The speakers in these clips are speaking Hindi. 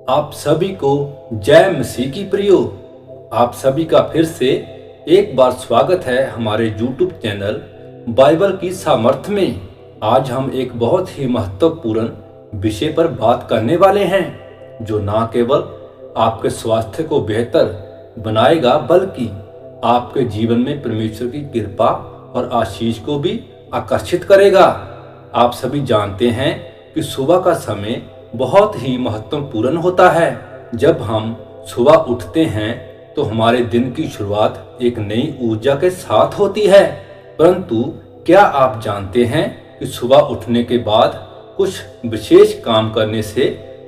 आप सभी को जय मसीह की प्रियो। आप सभी का फिर से एक बार स्वागत है हमारे YouTube चैनल बाइबल की सामर्थ में। आज हम एक बहुत ही महत्वपूर्ण विषय पर बात करने वाले हैं, जो न केवल आपके स्वास्थ्य को बेहतर बनाएगा बल्कि आपके जीवन में परमेश्वर की कृपा और आशीष को भी आकर्षित करेगा। आप सभी जानते हैं कि सुबह का समय बहुत ही महत्वपूर्ण होता है। जब हम सुबह उठते हैं तो हमारे दिन की शुरुआत एक नई ऊर्जा के साथ होती है। परंतु क्या आप जानते हैं कि सुबह उठने के बाद कुछ विशेष काम करने से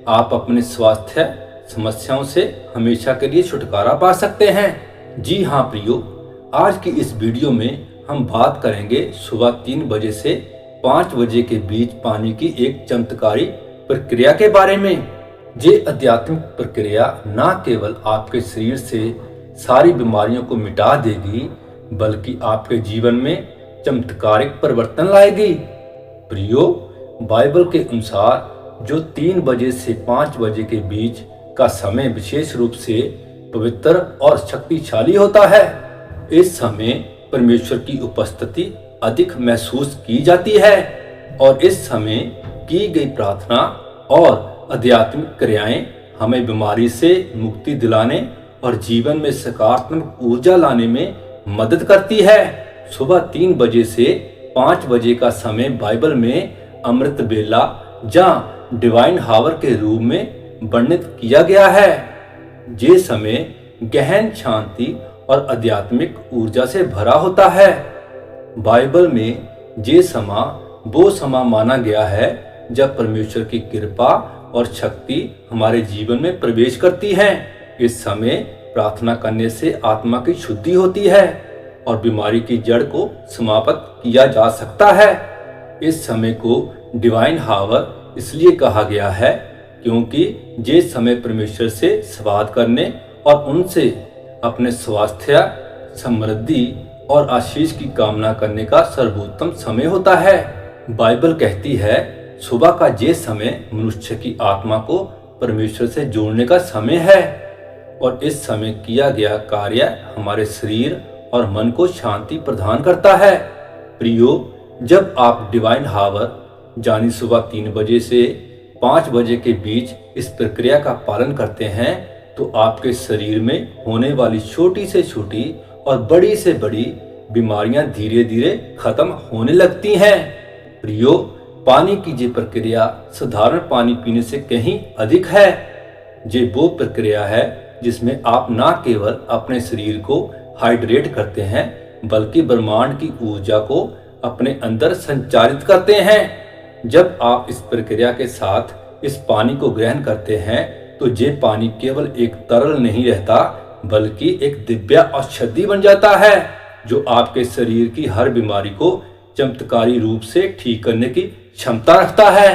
आप अपने स्वास्थ्य समस्याओं से हमेशा के लिए छुटकारा पा सकते हैं। जी हाँ प्रियो, आज की इस वीडियो में हम बात करेंगे सुबह 3 बजे से 5 बजे के बीच पानी की एक चमत्कारी प्रक्रिया के बारे में। ये आध्यात्मिक प्रक्रिया न केवल आपके शरीर से सारी बीमारियों को मिटा देगी बल्कि आपके जीवन में चमत्कारिक परिवर्तन लाएगी। प्रियो, बाइबल के अनुसार जो 3 बजे से 5 बजे के बीच का समय विशेष रूप से पवित्र और शक्तिशाली होता है। इस समय परमेश्वर की उपस्थिति अधिक महसूस की जाती है और इस समय की गई प्रार्थना और आध्यात्मिक क्रियाएं हमें बीमारी से मुक्ति दिलाने और जीवन में सकारात्मक ऊर्जा लाने में मदद करती है। सुबह 3 बजे से 5 बजे का समय बाइबल में अमृत बेला या डिवाइन हावर के रूप में वर्णित किया गया है। ये समय गहन शांति और आध्यात्मिक ऊर्जा से भरा होता है। बाइबल में ये समा वो समा माना गया है जब परमेश्वर की कृपा और शक्ति हमारे जीवन में प्रवेश करती है। इस समय प्रार्थना करने से आत्मा की शुद्धि होती है और बीमारी की जड़ को समाप्त किया जा सकता है। इस समय को डिवाइन हावर इसलिए कहा गया है क्योंकि ये समय परमेश्वर से संवाद करने और उनसे अपने स्वास्थ्य, समृद्धि और आशीष की कामना करने का सर्वोत्तम समय होता है। बाइबल कहती है सुबह का ये समय मनुष्य की आत्मा को परमेश्वर से जोड़ने का समय है और इस समय किया गया कार्य हमारे शरीर और मन को शांति प्रदान करता है। प्रियो, जब आप डिवाइन हावर यानी सुबह 3 बजे से 5 बजे के बीच इस प्रक्रिया का पालन करते हैं तो आपके शरीर में होने वाली छोटी से छोटी और बड़ी से बड़ी बीमारियां धीरे धीरे खत्म होने लगती हैं। प्रियो, पानी की ये प्रक्रिया साधारण पानी पीने से कहीं अधिक है। ये वो प्रक्रिया है जिसमें आप न केवल अपने शरीर को हाइड्रेट करते हैं बल्कि ब्रह्मांड की ऊर्जा को अपने अंदर संचारित करते हैं। जब आप इस प्रक्रिया के साथ इस पानी को ग्रहण करते हैं तो ये पानी केवल एक तरल नहीं रहता बल्कि एक दिव्य औषधि बन जाता है जो आपके शरीर की हर बीमारी को चमत्कारी रूप से ठीक करने की क्षमता रखता है।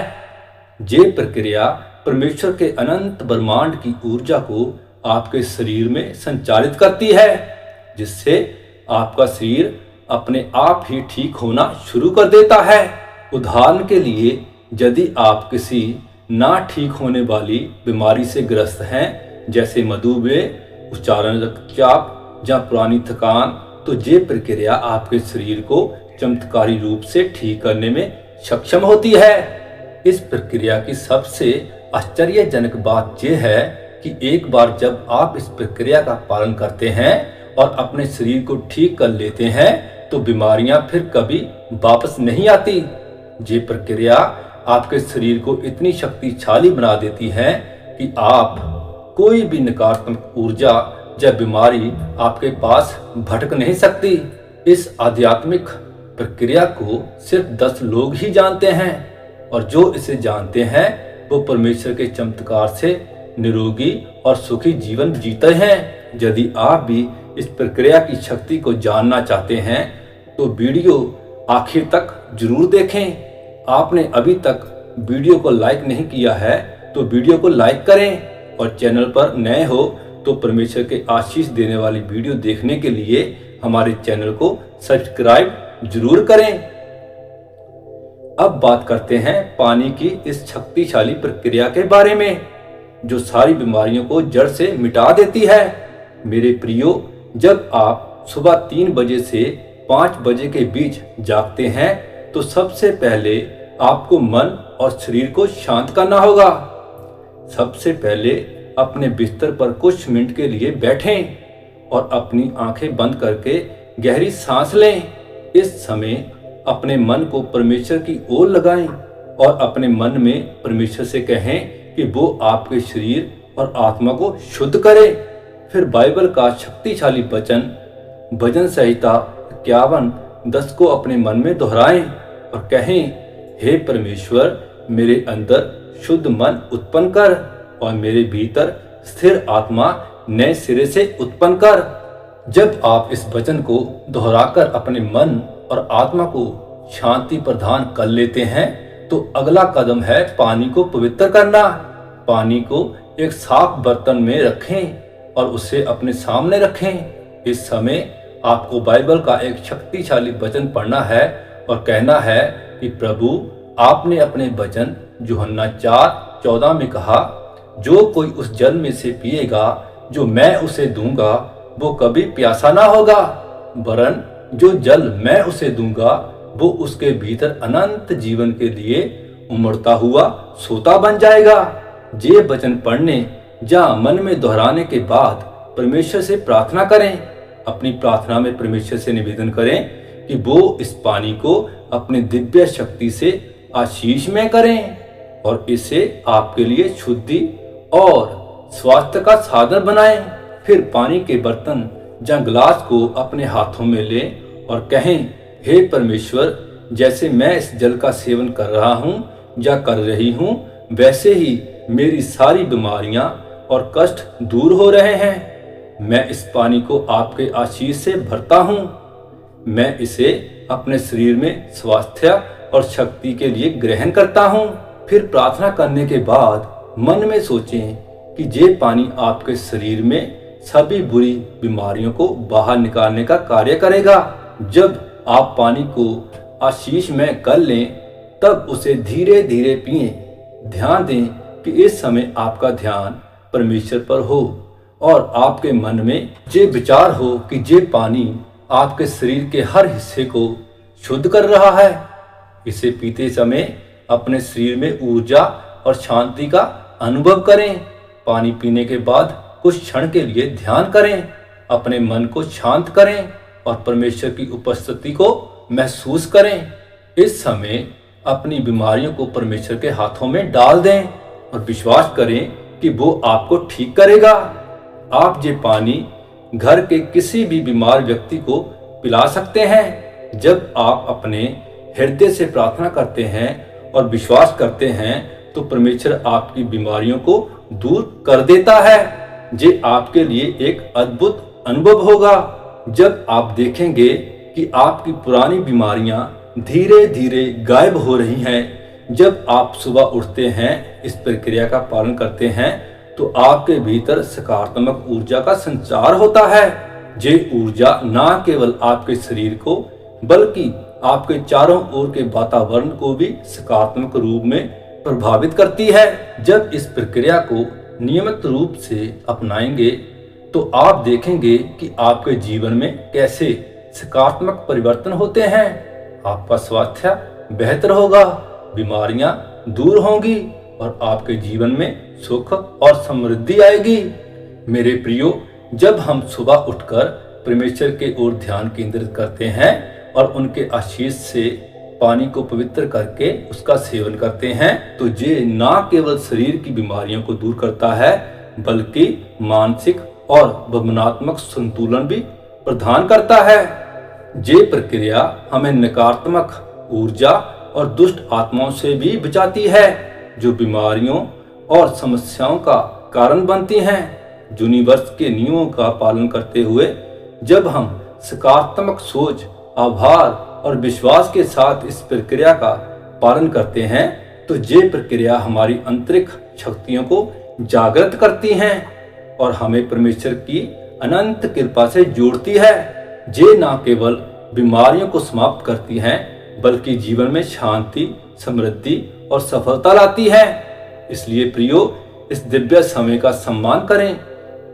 ये प्रक्रिया परमेश्वर के अनंत ब्रह्मांड की ऊर्जा को आपके शरीर में संचारित करती है जिससे आपका शरीर अपने आप ही ठीक होना शुरू कर देता है। उदाहरण के लिए, यदि आप किसी ना ठीक होने वाली बीमारी से ग्रस्त हैं जैसे मधुमेह, उच्चारण रक्तचाप या पुरानी थकान, तो ये प्रक्रिया आपके शरीर को चमत्कारी रूप से ठीक करने में सक्षम होती है। इस प्रक्रिया की सबसे आश्चर्यजनक बात यह है कि एक बार जब आप इस प्रक्रिया का पालन करते हैं और अपने शरीर को ठीक कर लेते हैं तो बीमारियां फिर कभी वापस नहीं आती। ये प्रक्रिया आपके शरीर को इतनी शक्तिशाली बना देती है कि आप कोई भी नकारात्मक ऊर्जा या बीमारी आपके पास भटक नहीं सकती। इस आध्यात्मिक प्रक्रिया को सिर्फ 10 लोग ही जानते हैं और जो इसे जानते हैं वो परमेश्वर के चमत्कार से निरोगी और सुखी जीवन जीते हैं। यदि आप भी इस प्रक्रिया की शक्ति को जानना चाहते हैं तो वीडियो आखिर तक जरूर देखें। आपने अभी तक वीडियो को लाइक नहीं किया है तो वीडियो को लाइक करें और चैनल पर नए हो तो परमेश्वर के आशीष देने वाली वीडियो देखने के लिए हमारे चैनल को सब्सक्राइब जरूर करें। अब बात करते हैं पानी की इस शक्तिशाली प्रक्रिया के बारे में। जो सारी बीमारियों को जड़ से मिटा देती है। मेरे प्रियो, जब आप सुबह 3 बजे से 5 बजे के बीच जागते हैं तो सबसे पहले आपको मन और शरीर को शांत करना होगा। सबसे पहले अपने बिस्तर पर कुछ मिनट के लिए बैठें और अपनी आंखें बंद करके गहरी सांस लें। इस समय अपने मन को परमेश्वर की ओर लगाएं और अपने मन में परमेश्वर से कहें कि वो आपके शरीर और आत्मा को शुद्ध करे। फिर बाइबल का शक्तिशाली वचन भजन संहिता 51:10 को अपने मन में दोहराएं और कहें, हे परमेश्वर, मेरे अंदर शुद्ध मन उत्पन्न कर और मेरे भीतर स्थिर आत्मा नए सिरे से उत्पन्न कर। जब आप इस वचन को दोहराकर अपने मन और आत्मा को शांति प्रदान कर लेते हैं तो अगला कदम है पानी को पवित्र करना। पानी को एक साफ बर्तन में रखें और उसे अपने सामने रखें। इस समय आपको बाइबल का एक शक्तिशाली वचन पढ़ना है और कहना है कि प्रभु, आपने अपने वचन यूहन्ना 4:14 में कहा, जो कोई उस जल में से पिएगा जो मैं उसे दूंगा वो कभी प्यासा ना होगा, वरन जो जल मैं उसे दूंगा वो उसके भीतर अनंत जीवन के लिए उमड़ता हुआ सोता बन जाएगा। ये वचन पढ़ने या मन में दोहराने के बाद परमेश्वर से प्रार्थना करें। अपनी प्रार्थना में परमेश्वर से निवेदन करें कि वो इस पानी को अपनी दिव्य शक्ति से आशीष में करें और इसे आपके लिए शुद्धि और स्वास्थ्य का साधन बनाएं। फिर पानी के बर्तन या गिलास को अपने हाथों में लें और कहें, हे परमेश्वर, जैसे मैं इस जल का सेवन कर रहा हूँ या कर रही हूँ, वैसे ही मेरी सारी बीमारियां और कष्ट दूर हो रहे हैं। मैं इस पानी को आपके आशीष से भरता हूँ। मैं इसे अपने शरीर में स्वास्थ्य और शक्ति के लिए ग्रहण करता हूँ। फिर प्रार्थना करने के बाद मन में सोचें कि ये पानी आपके शरीर में सभी बुरी बीमारियों को बाहर निकालने का कार्य करेगा। जब आप पानी को आशीष में कर लें तब उसे धीरे धीरे पिएं। ध्यान दें कि इस समय आपका ध्यान परमेश्वर पर हो और आपके मन में ये विचार हो कि ये पानी आपके शरीर के हर हिस्से को शुद्ध कर रहा है। इसे पीते समय अपने शरीर में ऊर्जा और शांति का अनुभव करें। पानी पीने के बाद कुछ क्षण के लिए ध्यान करें, अपने मन को शांत करें और परमेश्वर की उपस्थिति को महसूस करें। इस समय अपनी बीमारियों को परमेश्वर के हाथों में डाल दें और विश्वास करें कि वो आपको ठीक करेगा। आप ये पानी घर के किसी भी बीमार व्यक्ति को पिला सकते हैं। जब आप अपने हृदय से प्रार्थना करते हैं और विश्वास करते हैं तो परमेश्वर आपकी बीमारियों को दूर कर देता है। ये आपके लिए एक अद्भुत अनुभव होगा जब आप देखेंगे कि आपकी पुरानी बीमारियां धीरे धीरे गायब हो रही हैं। जब आप सुबह उठते हैं, इस प्रक्रिया का पालन करते हैं तो आपके भीतर सकारात्मक ऊर्जा का संचार होता है। ये ऊर्जा न केवल आपके शरीर को बल्कि आपके चारों ओर के वातावरण को भी सकारात्मक रूप में प्रभावित करती है। जब इस प्रक्रिया को नियमित रूप से अपनाएंगे तो आप देखेंगे कि आपके जीवन में कैसे सकारात्मक परिवर्तन होते हैं। आपका स्वास्थ्य बेहतर होगा, बीमारियां दूर होंगी और आपके जीवन में सुख और समृद्धि आएगी। मेरे प्रियो, जब हम सुबह उठकर परमेश्वर के ओर ध्यान केंद्रित करते हैं और उनके आशीष से पानी को पवित्र करके उसका सेवन करते हैं तो ये न केवल शरीर की बीमारियों को दूर करता है बल्कि मानसिक और भावनात्मक संतुलन भी प्रदान करता है। ये प्रक्रिया हमें नकारात्मक ऊर्जा और दुष्ट आत्माओं से भी बचाती है जो बीमारियों और समस्याओं का कारण बनती हैं। यूनिवर्स के नियमों का पालन करते हुए जब हम सकारात्मक सोच, आभार और विश्वास के साथ इस प्रक्रिया का पालन करते हैं तो ये प्रक्रिया हमारी आंतरिक शक्तियों को जागृत करती हैं और हमें परमेश्वर की अनंत कृपा से जोड़ती है। ये न केवल बीमारियों को समाप्त करती हैं बल्कि जीवन में शांति, समृद्धि और सफलता लाती है। इसलिए प्रियो, इस दिव्य समय का सम्मान करें,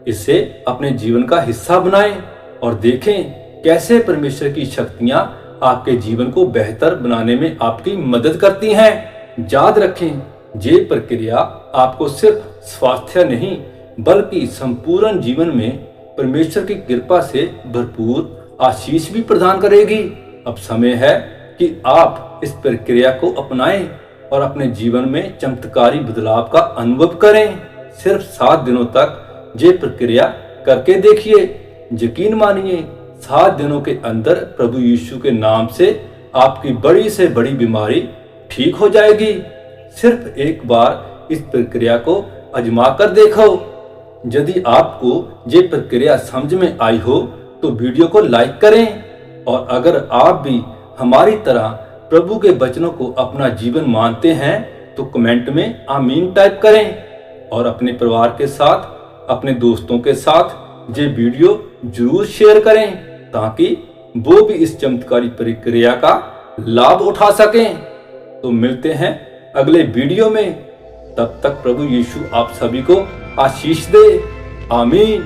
इसे अपने जीवन का हिस्सा बनाएं और देखें कैसे परमेश्वर की शक्तियां आपके जीवन को बेहतर बनाने में आपकी मदद करती हैं। याद रखें, ये प्रक्रिया आपको सिर्फ स्वास्थ्य नहीं बल्कि संपूर्ण जीवन में परमेश्वर की कृपा से भरपूर आशीष भी प्रदान करेगी। अब समय है कि आप इस प्रक्रिया को अपनाएं और अपने जीवन में चमत्कारी बदलाव का अनुभव करें। सिर्फ 7 दिनों तक ये प्रक्रिया करके देखिए। यकीन मानिए, 7 दिनों के अंदर प्रभु यीशु के नाम से आपकी बड़ी से बड़ी बीमारी ठीक हो जाएगी। सिर्फ एक बार इस प्रक्रिया को आजमा कर देखो। यदि आपको ये प्रक्रिया समझ में आई हो तो वीडियो को लाइक करें, और अगर आप भी हमारी तरह प्रभु के वचनों को अपना जीवन मानते हैं तो कमेंट में आमीन टाइप करें, और अपने परिवार के साथ, अपने दोस्तों के साथ ये वीडियो जरूर शेयर करें ताकि वो भी इस चमत्कारी प्रक्रिया का लाभ उठा सकें। तो मिलते हैं अगले वीडियो में। तब तक प्रभु यीशु आप सभी को आशीष दे। आमीन।